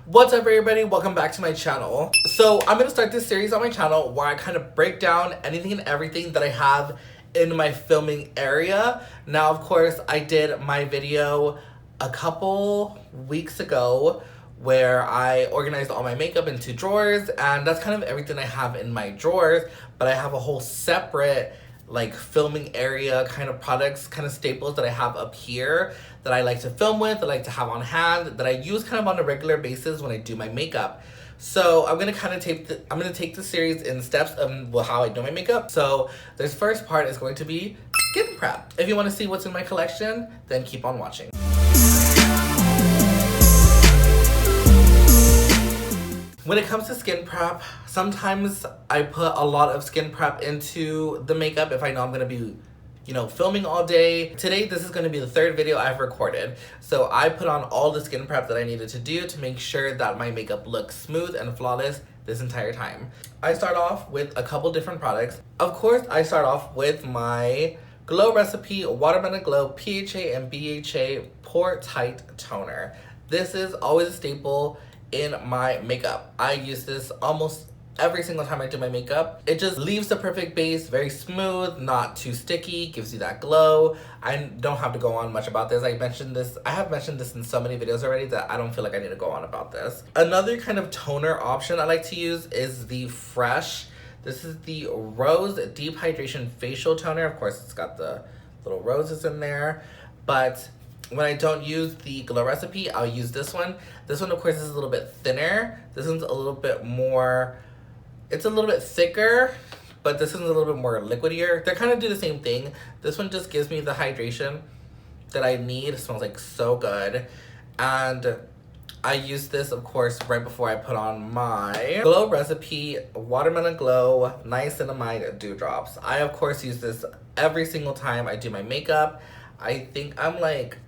What's up everybody, welcome back to my channel. So I'm gonna start this series on my channel where I kind of break down anything and everything that I have in my filming area. Now of course I did my video a couple weeks ago where I organized all my makeup into drawers, and that's kind of everything I have in my drawers, but I have a whole separate like filming area kind of products, kind of staples that I have up here that I like to film with, that I like to have on hand, that I use kind of on a regular basis when I do my makeup. So I'm gonna kind of take the series in steps of how I do my makeup. So this first part is going to be skin prep. If you want to see what's in my collection, then keep on watching. When it comes to skin prep, sometimes I put a lot of skin prep into the makeup if I know I'm gonna be, filming all day. Today, this is gonna be the third video I've recorded. So I put on all the skin prep that I needed to do to make sure that my makeup looks smooth and flawless this entire time. I start off with a couple different products. Of course, I start off with my Glow Recipe Watermelon Glow PHA and BHA Pore-Tight Toner. This is always a staple in my makeup. I use this almost every single time I do my makeup. It just leaves the perfect base, very smooth, not too sticky, gives you that glow. I don't have to go on much about this. I have mentioned this in so many videos already that I don't feel like I need to go on about this. Another kind of toner option I like to use is the Fresh. This is the Rose Deep Hydration Facial Toner. Of course, it's got the little roses in there, but when I don't use the Glow Recipe, I'll use this one. This one, of course, is a little bit thinner. This one's a little bit more, it's a little bit thicker, but this one's a little bit more liquidier. They kind of do the same thing. This one just gives me the hydration that I need. It smells like so good. And I use this, of course, right before I put on my Glow Recipe Watermelon Glow Niacinamide Dewdrops. I, of course, use this every single time I do my makeup. I think I'm like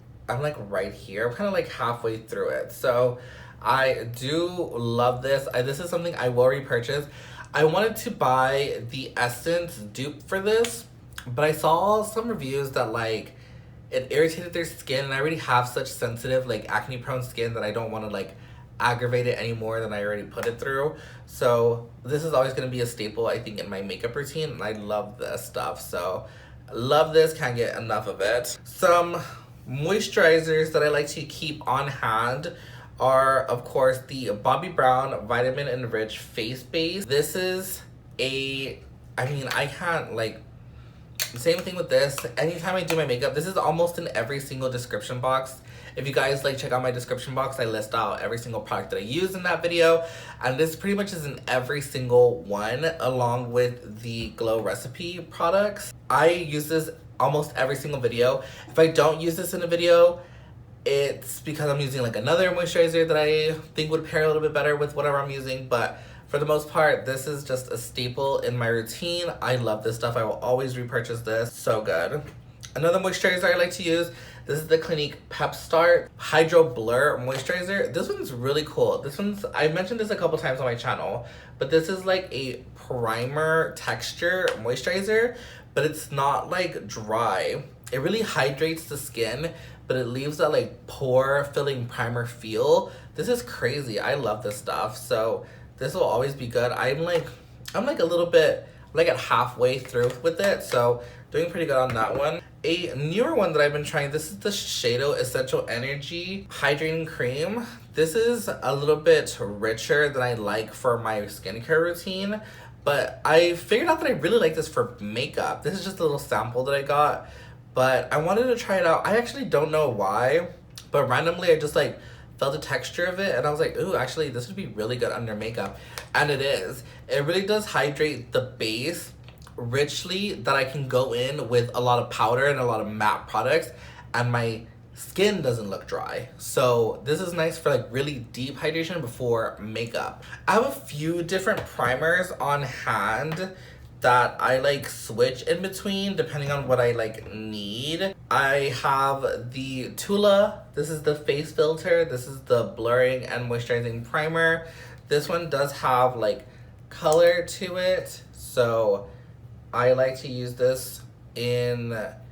right here. I'm kind of like halfway through it. So I do love this. This is something I will repurchase. I wanted to buy the Essence dupe for this, but I saw some reviews that like it irritated their skin, and I already have such sensitive like acne prone skin that I don't want to like aggravate it any more than I already put it through. So this is always going to be a staple, I think, in my makeup routine, and I love this stuff. So love this, can't get enough of it. Some moisturizers that I like to keep on hand are, of course, the Bobbi Brown Vitamin Enriched Face Base. This is I can't like, same thing with this. Anytime I do my makeup, this is almost in every single description box. If you guys like check out my description box, I list out every single product that I use in that video. And this pretty much is in every single one, along with the Glow Recipe products. I use this almost every single video. If I don't use this in a video, it's because I'm using like another moisturizer that I think would pair a little bit better with whatever I'm using. But for the most part, this is just a staple in my routine. I love this stuff. I will always repurchase this. So good. Another moisturizer I like to use, this is the Clinique Pep-Start Hydroblur Moisturizer. This one's really cool. I mentioned this a couple times on my channel, but this is like a primer texture moisturizer, but it's not like dry. It really hydrates the skin, but it leaves that like pore filling primer feel. This is crazy. I love this stuff. So this will always be good. I'm like a little bit like at halfway through with it, so doing pretty good on that one. A newer one that I've been trying, this is the Shiseido Essential Energy Hydrating Cream. This is a little bit richer than I like for my skincare routine, but I figured out that I really like this for makeup. This is just a little sample that I got, but I wanted to try it out. I actually don't know why, but randomly I just like felt the texture of it, and I was like, ooh, actually this would be really good under makeup. And it is. It really does hydrate the base richly, that I can go in with a lot of powder and a lot of matte products, and my skin doesn't look dry. So this is nice for like really deep hydration before makeup. I have a few different primers on hand that I like switch in between depending on what I like need. I have the Tula. This is the face filter. This is the blurring and moisturizing primer. This one does have like color to it, so I like to use this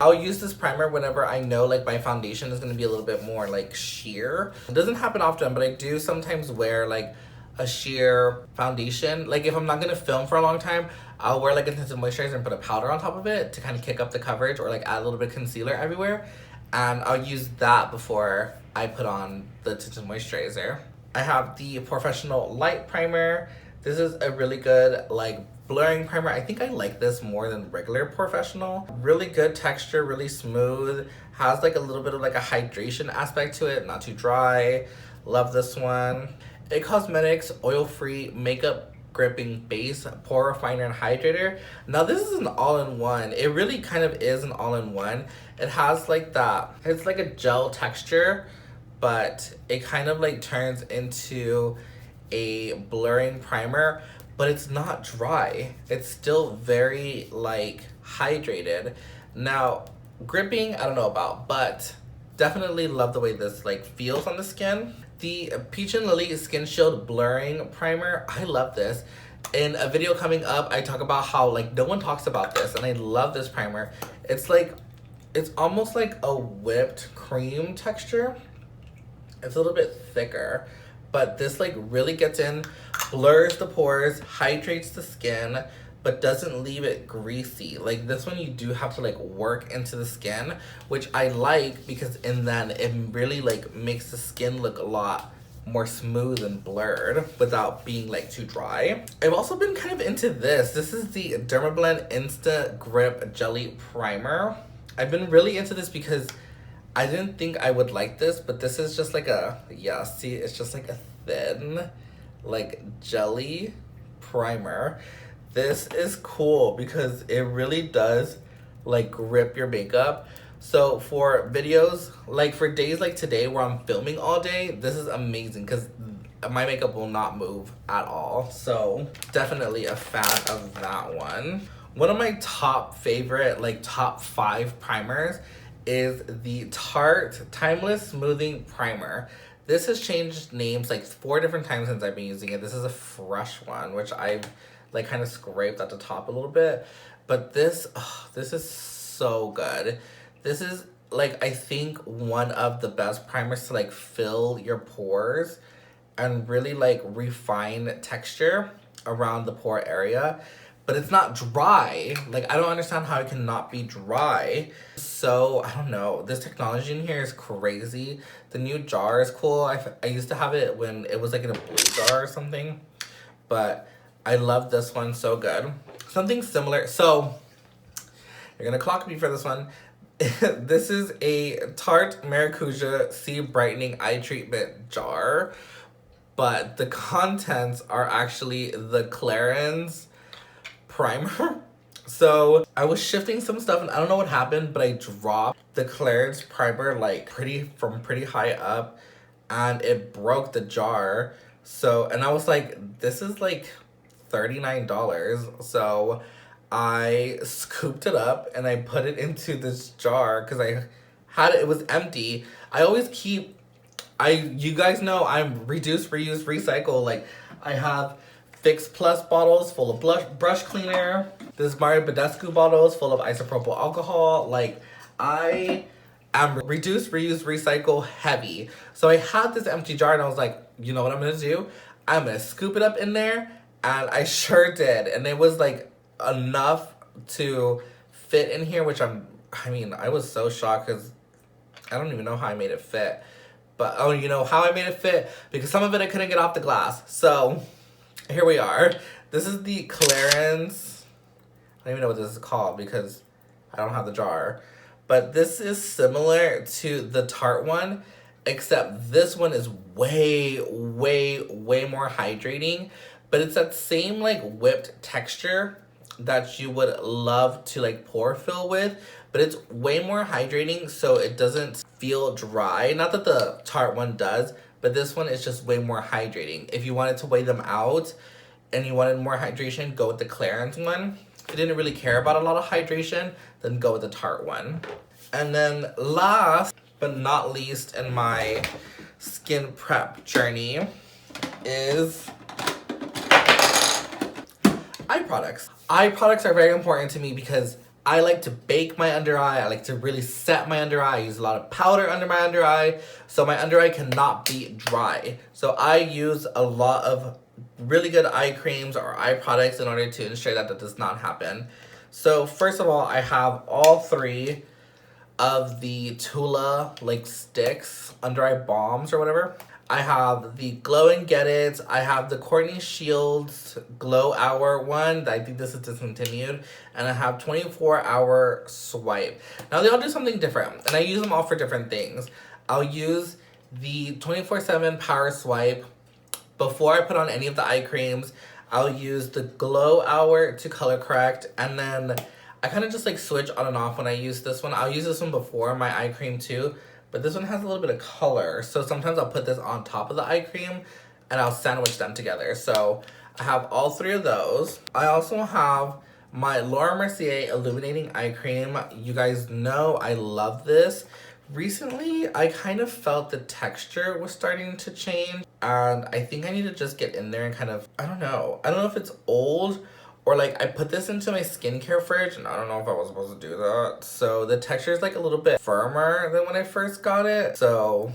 I'll use this primer whenever I know like my foundation is going to be a little bit more like sheer. It doesn't happen often, but I do sometimes wear like a sheer foundation. Like if I'm not going to film for a long time, I'll wear like a tinted moisturizer and put a powder on top of it to kind of kick up the coverage, or like add a little bit of concealer everywhere. And I'll use that before I put on the tinted moisturizer. I have the POREfessional Lite primer. This is a really good like blurring primer. I think I like this more than regular POREfessional. Really good texture, really smooth. Has like a little bit of like a hydration aspect to it, not too dry. Love this one. It Cosmetics oil-free makeup gripping base, pore refiner, and hydrator. Now this is an all-in-one. It really kind of is an all-in-one. It has like that, it's like a gel texture, but it kind of like turns into a blurring primer, but it's not dry. It's still very like hydrated. Now gripping, I don't know about, but definitely love the way this like feels on the skin. The Peach and Lily Skin Shield Blurring Primer, I love this. In a video coming up, I talk about how like no one talks about this, and I love this primer. It's like, it's almost like a whipped cream texture. It's a little bit thicker, but this like really gets in, blurs the pores, hydrates the skin, but doesn't leave it greasy. Like this one you do have to like work into the skin, which I like because then it really like makes the skin look a lot more smooth and blurred without being like too dry. I've also been kind of into this. This is the Dermablend Insta-Grip Jelly Primer. I've been really into this because I didn't think I would like this, but this is just like a, yeah, see, it's just like a thin like jelly primer. This is cool because it really does like grip your makeup. So for videos, like for days like today where I'm filming all day, this is amazing because my makeup will not move at all. So definitely a fan of that one. One of my top favorite, like top 5 primers is the Tarte Timeless Smoothing Primer. This has changed names like 4 different times since I've been using it. This is a fresh one, which I've like kind of scraped at the top a little bit, but this is so good. This is like, I think one of the best primers to like fill your pores and really like refine texture around the pore area, but it's not dry. Like I don't understand how it cannot be dry. So I don't know, this technology in here is crazy. The new jar is cool. I used to have it when it was like in a blue jar or something, but I love this one, so good. Something similar, so you're gonna clock me for this one. This is a Tarte Maracuja Sea Brightening Eye Treatment jar, but the contents are actually the Clarins primer. So I was shifting some stuff and I don't know what happened, but I dropped the Clarins primer like from pretty high up and it broke the jar. So, and I was like, this is like $39. So I scooped it up and I put it into this jar because I had it was empty. I always keep, you guys know I'm reduce, reuse, recycle. Like I have Fix Plus bottles full of brush cleaner. This Mario Badescu bottles full of isopropyl alcohol. Like I am reduce, reuse, recycle heavy. So I had this empty jar and I was like, you know what I'm gonna do? I'm gonna scoop it up in there, and I sure did. And it was like enough to fit in here, which I mean, I was so shocked because I don't even know how I made it fit. But, oh, you know how I made it fit? Because some of it I couldn't get off the glass. So, here we are. This is the Clarins. I don't even know what this is called because I don't have the jar. But this is similar to the Tarte one, except this one is way, way, way more hydrating. But it's that same like whipped texture that you would love to like pore fill with, but it's way more hydrating, so it doesn't feel dry. Not that the Tarte one does, but this one is just way more hydrating. If you wanted to weigh them out and you wanted more hydration, go with the Clarins one. If you didn't really care about a lot of hydration, then go with the Tarte one. And then last but not least in my skin prep journey is eye products. Eye products are very important to me because I like to bake my under eye. I like to really set my under eye. I use a lot of powder under my under eye, so my under eye cannot be dry. So I use a lot of really good eye creams or eye products in order to ensure that that does not happen. So first of all, I have all 3 of the Tula like sticks, under eye balms or whatever. I have the Glow and Get It. I have the Courtney Shields Glow Hour one. I think this is discontinued. And I have 24-hour swipe. Now they all do something different, and I use them all for different things. I'll use the 24/7 power swipe before I put on any of the eye creams. I'll use the Glow Hour to color correct, and then I kind of just like switch on and off when I use this one. I'll use this one before my eye cream too, but this one has a little bit of color. So sometimes I'll put this on top of the eye cream and I'll sandwich them together. So I have all 3 of those. I also have my Laura Mercier Illuminating Eye Cream. You guys know I love this. Recently, I kind of felt the texture was starting to change, and I think I need to just get in there and kind of, I don't know if it's old or like I put this into my skincare fridge and I don't know if I was supposed to do that. So the texture is like a little bit firmer than when I first got it. So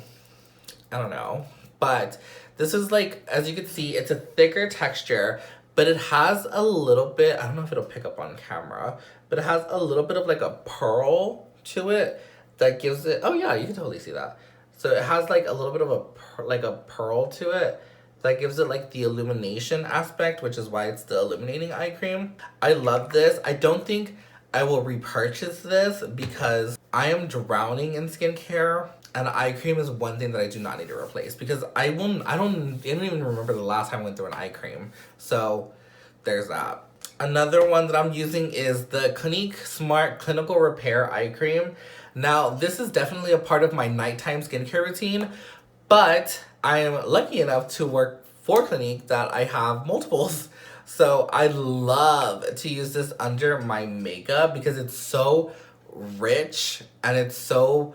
I don't know. But this is like, as you can see, it's a thicker texture, but it has a little bit, I don't know if it'll pick up on camera, but it has a little bit of like a pearl to it that gives it, oh yeah, you can totally see that. So it has like a little bit of a pearl to it that gives it like the illumination aspect, which is why it's the Illuminating Eye Cream. I love this. I don't think I will repurchase this because I am drowning in skincare, and eye cream is one thing that I do not need to replace because I don't even remember the last time I went through an eye cream. So there's that. Another one that I'm using is the Clinique Smart Clinical Repair Eye Cream. Now, this is definitely a part of my nighttime skincare routine, but I am lucky enough to work for Clinique that I have multiples. So I love to use this under my makeup because it's so rich and it's so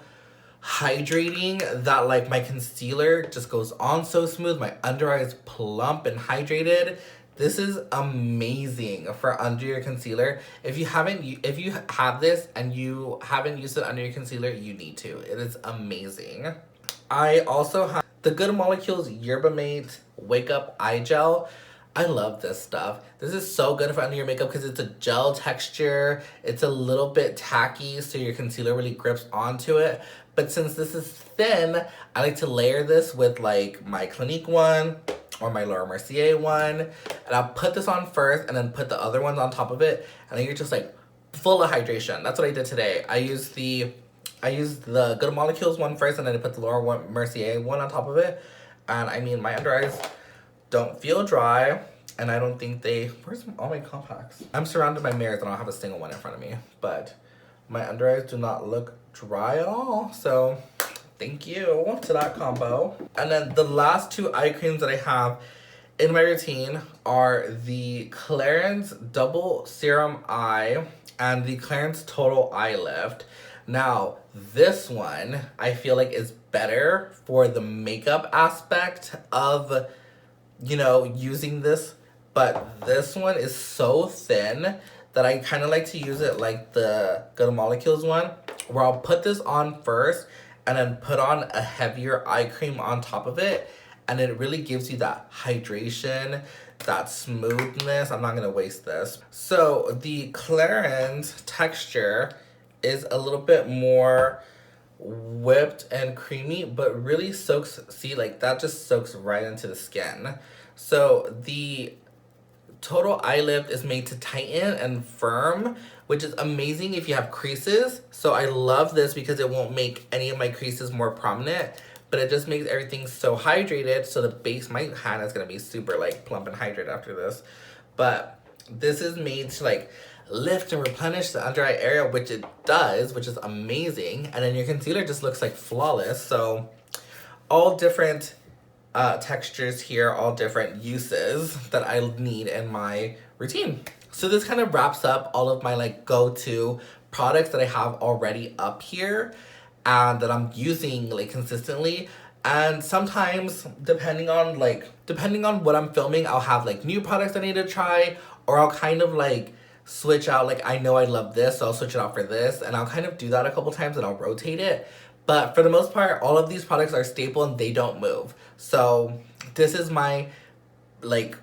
hydrating that like my concealer just goes on so smooth. My under eye is plump and hydrated. This is amazing for under your concealer. If you have this and you haven't used it under your concealer, you need to. It is amazing. I also have the Good Molecules Yerba Mate Wake Up Eye Gel. I love this stuff. This is so good for under your makeup because it's a gel texture. It's a little bit tacky, so your concealer really grips onto it. But since this is thin, I like to layer this with like my Clinique one or my Laura Mercier one. And I'll put this on first and then put the other ones on top of it. And then you're just like full of hydration. That's what I did today. I used the Good Molecules one first, and then I put the Laura Mercier one on top of it. And I mean, my under eyes don't feel dry, and I don't think where's all my compacts? I'm surrounded by mirrors and I don't have a single one in front of me, but my under eyes do not look dry at all. So thank you to that combo. And then the last 2 eye creams that I have in my routine are the Clarins Double Serum Eye and the Clarins Total Eye Lift. Now, this one I feel like is better for the makeup aspect of, you know, using this, but this one is so thin that I kind of like to use it like the Good Molecules one, where I'll put this on first and then put on a heavier eye cream on top of it, and it really gives you that hydration, that smoothness. I'm not gonna waste this. So the Clarins texture is a little bit more whipped and creamy, but really soaks, see, like that just soaks right into the skin. So the Total Eye Lift is made to tighten and firm, which is amazing if you have creases. So I love this because it won't make any of my creases more prominent, but it just makes everything so hydrated. So the base, my hand is gonna be super like plump and hydrated after this. But this is made to like lift and replenish the under eye area, which it does, which is amazing. And then your concealer just looks like flawless. So all different textures here, all different uses that I need in my routine. So this kind of wraps up all of my like go-to products that I have already up here and that I'm using like consistently. And sometimes depending on what I'm filming, I'll have like new products I need to try, or I'll kind of like switch out, like I know I love this, so I'll switch it out for this, and I'll kind of do that a couple times and I'll rotate it. But for the most part, all of these products are staple and they don't move. So this is my like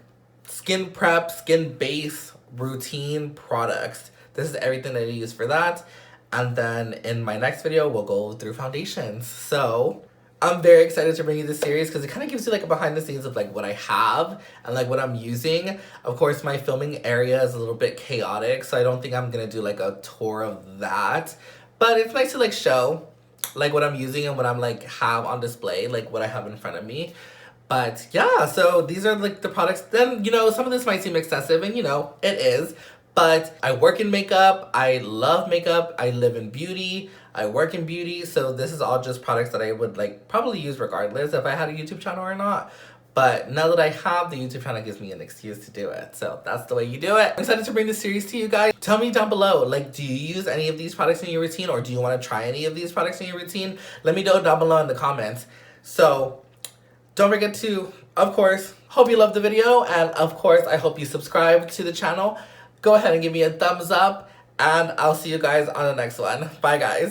skin prep, skin base routine products. This is everything that I use for that. And then in my next video, we'll go through foundations. So I'm very excited to bring you this series because it kind of gives you like a behind the scenes of like what I have and like what I'm using. Of course, my filming area is a little bit chaotic, so I don't think I'm gonna do like a tour of that. But it's nice to like show like what I'm using and what I'm like have on display, like what I have in front of me. But yeah, so these are like the products. Then, you know, some of this might seem excessive, and you know, it is. But I work in makeup, I love makeup, I live in beauty, I work in beauty, so this is all just products that I would like probably use regardless if I had a YouTube channel or not. But now that I have the YouTube channel, gives me an excuse to do it. So that's the way you do it. I'm excited to bring this series to you guys. Tell me down below, like, do you use any of these products in your routine, or do you want to try any of these products in your routine? Let me know down below in the comments. So don't forget to, of course, hope you loved the video, and of course, I hope you subscribe to the channel. Go ahead and give me a thumbs up, and I'll see you guys on the next one. Bye, guys.